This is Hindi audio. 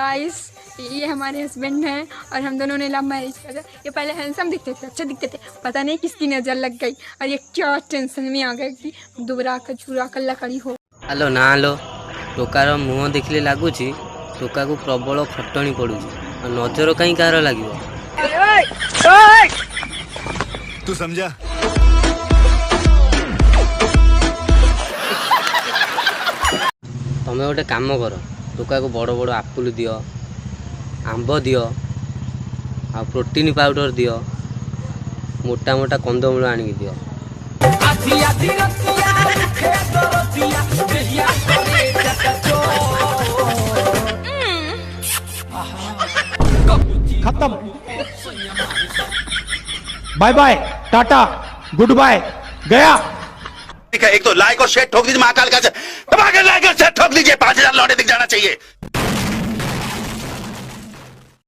गाइस ये हमारे हस्बैंड हैं और हम दोनों ने लव मैरिज किया था। ये पहले हैंडसम दिखते थे, अच्छे दिखते थे, पता नहीं किसकी नज़र लग गई और ये क्या टेंशन में आ गई कि दुबरा कर चूरा कर लकड़ी हो। हेलो ना हेलो टोकार मुह देखले लगुच टोका को प्रबल खटणी पड़ू नजर कहीं कार लगे तू समझा। तमें गोटे काम कर टोका को बड़ बड़ आपुल दियो आंब दियो आ प्रोटीन पाउडर दियो मोटा मोटा कंदमूल आनिक दियो। खत्म, बाय बाय, टाटा, गुड बाय, गया। एक तो लाइक और शेयर ठोक दीजिए, महाकाल का लाइक और शेयर ठोक दीजिए, 5000 लौटे दिख जाना चाहिए।